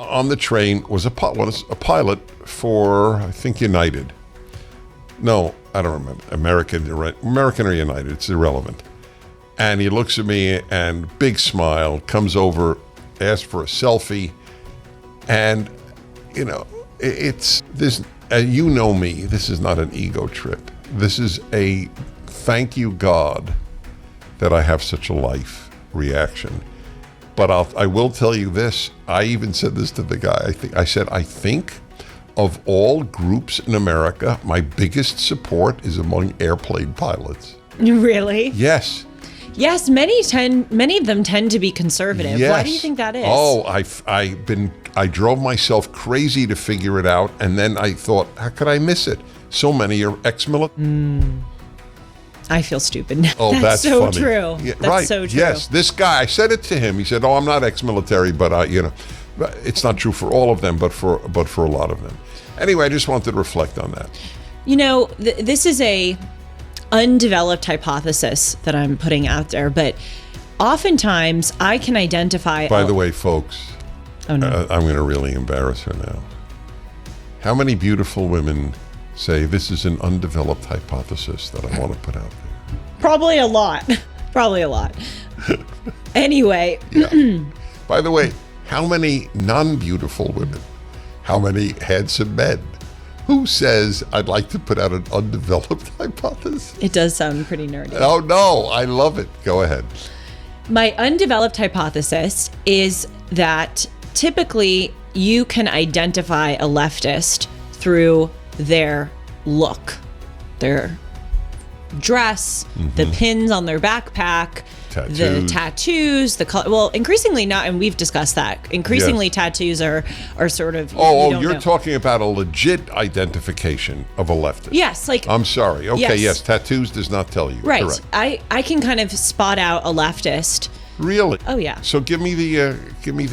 on the train was a pilot for, I think, United. No, I don't remember. American or United, it's irrelevant. And he looks at me and big smile, comes over, asks for a selfie. And, you know, it's this, you know me, this is not an ego trip. This is a thank you, God, that I have such a life reaction. But I will tell you this. I even said this to the guy. I think of all groups in America, my biggest support is among airplane pilots. Really? Yes. Yes, many of them tend to be conservative. Yes. Why do you think that is? Oh, I drove myself crazy to figure it out, and then I thought, how could I miss it? So many are ex-military. I feel stupid now. Oh, that's so funny. True. Yeah, that's right. so true. Yes, this guy, I said it to him. He said, "Oh, I'm not ex-military, but it's not true for all of them, but for a lot of them." Anyway, I just wanted to reflect on that. You know, this is a undeveloped hypothesis that I'm putting out there, but oftentimes I can identify. By the way, folks, oh, no. I'm going to really embarrass her now. How many beautiful women say this is an undeveloped hypothesis that I want to put out there? Probably a lot. Probably a lot. Anyway. Yeah. By the way, how many non-beautiful women? How many handsome men? Who says I'd like to put out an undeveloped hypothesis? It does sound pretty nerdy. Oh, no. I love it. Go ahead. My undeveloped hypothesis is that typically you can identify a leftist through their look, their dress, the pins on their backpack, the tattoos, the color. Well, increasingly not, and we've discussed that. Increasingly, yes. Tattoos are sort of. You're talking about a legit identification of a leftist. Yes, like. I'm sorry. Okay, yes, tattoos does not tell you. Right. Correct. I can kind of spot out a leftist. Really? Oh yeah. So give me the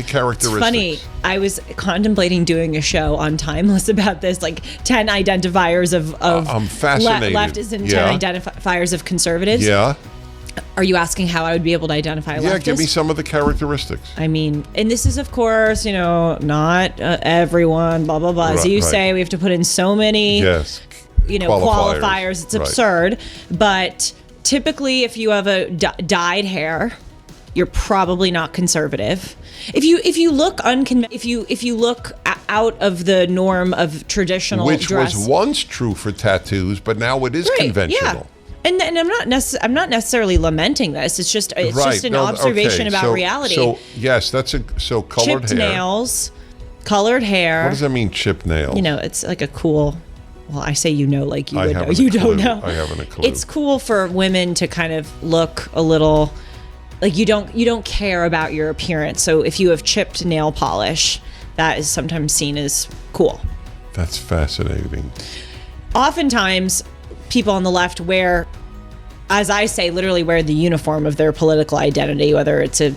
characteristics. It's funny. I was contemplating doing a show on Timeless about this, like 10 identifiers of I'm fascinated. leftists and 10 identifiers of conservatives. Yeah. Are you asking how I would be able to identify a leftist? Yeah, give me some of the characteristics. I mean, and this is, of course, not everyone, blah, blah, blah. As you say, we have to put in so many, qualifiers. It's absurd. But typically, if you have a dyed hair, you're probably not conservative. If you look if you look out of the norm of traditional which dress, was once true for tattoos, but now it is conventional. Yeah. And I'm not necessarily lamenting this. It's just an observation about reality. So yes, colored chipped hair. nails, colored hair. What does that mean, chipped nails? It's like a cool. Well, I say like you would know. You don't know. I haven't a clue. It's cool for women to kind of look a little like you don't care about your appearance. So if you have chipped nail polish, that is sometimes seen as cool. That's fascinating. Oftentimes, people on the left wear, as I say, literally wear the uniform of their political identity, whether it's a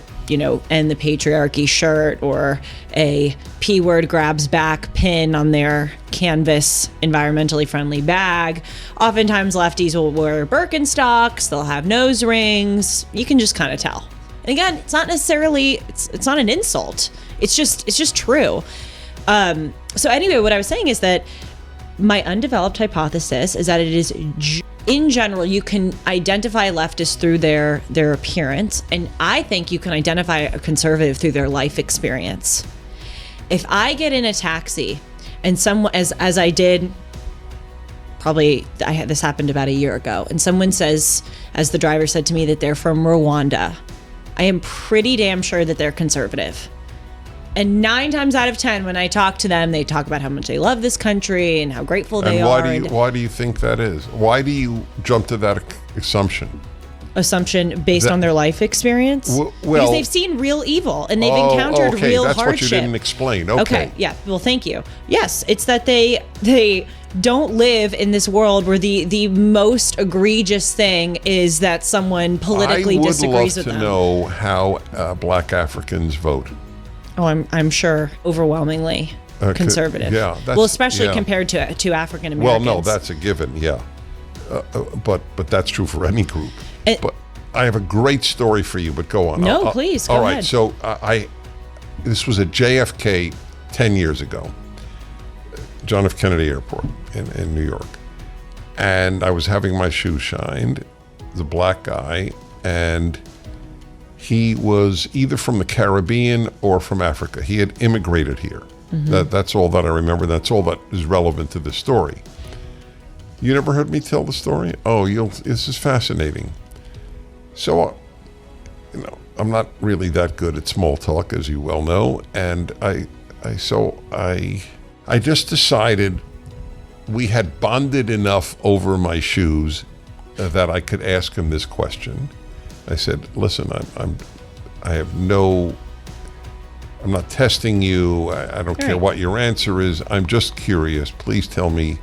end the patriarchy shirt or a P word grabs back pin on their canvas environmentally friendly bag. Oftentimes lefties will wear Birkenstocks, they'll have nose rings. You can just kind of tell. And again, it's not necessarily, it's not an insult. It's just true. So anyway, what I was saying is that my undeveloped hypothesis is that it is in general, you can identify leftists through their appearance, and I think you can identify a conservative through their life experience. If I get in a taxi and someone, as I did, this happened about a year ago, and someone says, as the driver said to me, that they're from Rwanda, I am pretty damn sure that they're conservative. And 9 times out of 10, when I talk to them, they talk about how much they love this country and how grateful they are. Why do you think that is? Why do you jump to that assumption? Assumption based on their life experience? Because they've seen real evil and they've encountered real hardship. That's what you didn't explain. Okay, yeah. Well, thank you. Yes, it's that they don't live in this world where the most egregious thing is that someone politically disagrees with them. I would love to know how Black Africans vote. Oh, I'm sure overwhelmingly conservative. Yeah. Especially compared to African Americans. Well, no, that's a given. Yeah, but that's true for any group. But I have a great story for you. But go on. No, please. Go ahead. All right. ahead. So this was at JFK 10 years ago, John F. Kennedy Airport in New York. And I was having my shoes shined, the black guy, and he was either from the Caribbean or from Africa. He had immigrated here. That's all that I remember. That's all that is relevant to this story. You never heard me tell the story? Oh, this is fascinating. So, I'm not really that good at small talk, as you well know, and I just decided we had bonded enough over my shoes that I could ask him this question. I said, "Listen, I'm not testing you. I don't care what your answer is. I'm just curious. Please tell me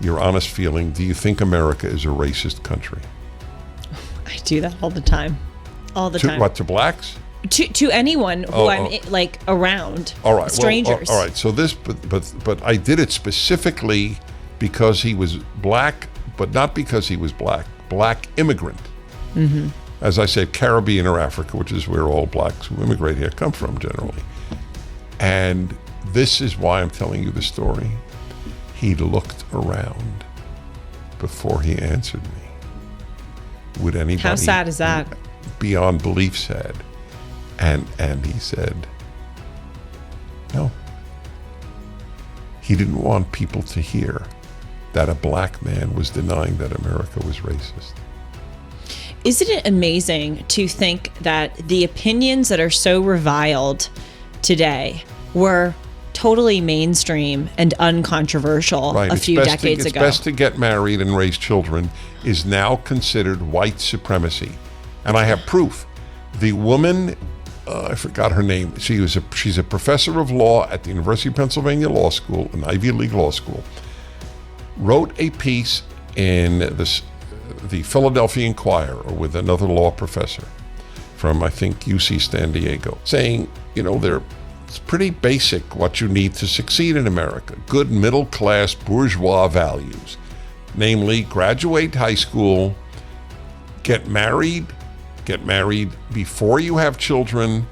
your honest feeling. Do you think America is a racist country?" I do that all the time. All the time. What, to blacks? To anyone who I'm like around. All right. Strangers. Well, all right. So but I did it specifically because he was black, but not because he was black. Black immigrant. Mm-hmm. As I said, Caribbean or Africa, which is where all blacks who immigrate here come from generally. And this is why I'm telling you the story. He looked around before he answered me. Would anybody? How sad is that? Beyond belief sad. And he said, no. He didn't want people to hear that a black man was denying that America was racist. Isn't it amazing to think that the opinions that are so reviled today were totally mainstream and uncontroversial a few decades ago? It's best to get married and raise children is now considered white supremacy. And I have proof. The woman, I forgot her name, she's a professor of law at the University of Pennsylvania Law School, an Ivy League law school, wrote a piece in the Philadelphia Inquirer with another law professor from, I think, UC San Diego, saying, it's pretty basic what you need to succeed in America. Good middle-class bourgeois values. Namely, graduate high school, get married before you have children,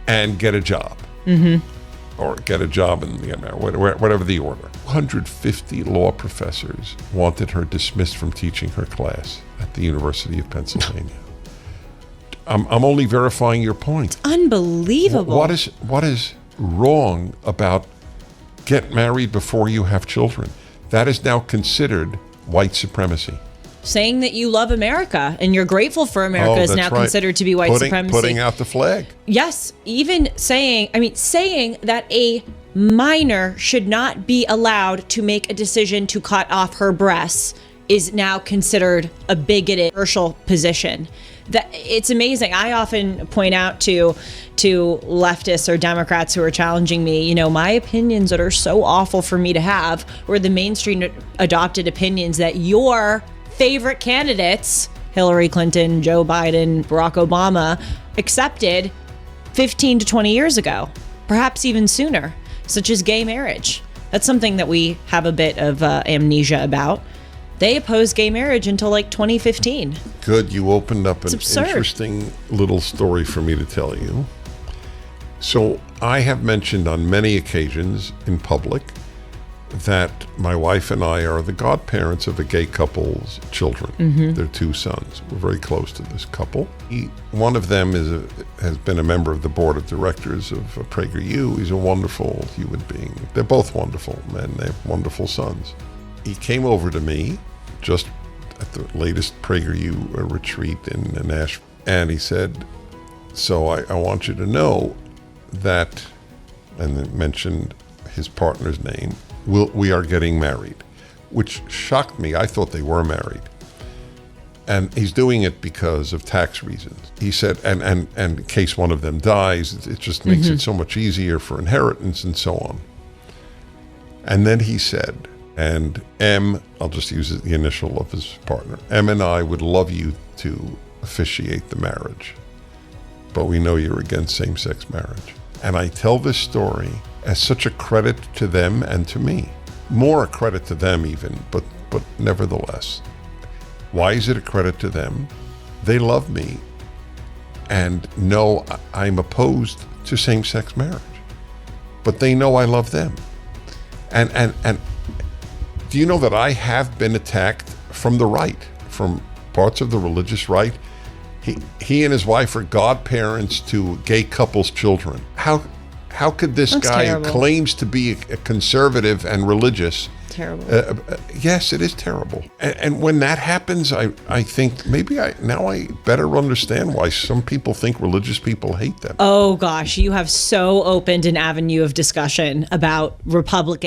and get a job. Mm-hmm. Or get a job and get married, whatever the order. 150 law professors wanted her dismissed from teaching her class at the University of Pennsylvania. I'm only verifying your point. Unbelievable. What is wrong about get married before you have children? That is now considered white supremacy. Saying that you love America and you're grateful for America is now considered to be white supremacy. Putting out the flag. Yes, even saying that a minor should not be allowed to make a decision to cut off her breasts is now considered a bigoted, controversial position. That it's amazing. I often point out to leftists or Democrats who are challenging me, my opinions that are so awful for me to have, were the mainstream adopted opinions that your favorite candidates, Hillary Clinton, Joe Biden, Barack Obama, accepted 15 to 20 years ago, perhaps even sooner, such as gay marriage. That's something that we have a bit of amnesia about. They opposed gay marriage until like 2015. Good, you opened up an interesting little story for me to tell you. So I have mentioned on many occasions in public that my wife and I are the godparents of a gay couple's children. Mm-hmm. Their two sons. We're very close to this couple. One of them has been a member of the board of directors of Prager. He's a wonderful human being. They're both wonderful men. They have wonderful sons. He came over to me just at the latest PragerU retreat in Nashville, and he said, so I want you to know that, and then mentioned his partner's name, we are getting married, which shocked me. I thought they were married. And he's doing it because of tax reasons. He said, and in case one of them dies, it just makes it so much easier for inheritance and so on. And then he said, and M, I'll just use the initial of his partner, M and I would love you to officiate the marriage, but we know you're against same-sex marriage. And I tell this story as such a credit to them and to me. More a credit to them even, but nevertheless. Why is it a credit to them? They love me and know I'm opposed to same-sex marriage. but they know I love them. And do you know that I have been attacked from the right, from parts of the religious right? He and his wife are godparents to gay couples' children. How could this That's guy terrible. who claims to be a conservative and religious? Terrible. Yes, it is terrible. And when that happens, I think maybe I better understand why some people think religious people hate them. Oh gosh, you have so opened an avenue of discussion about Republicans.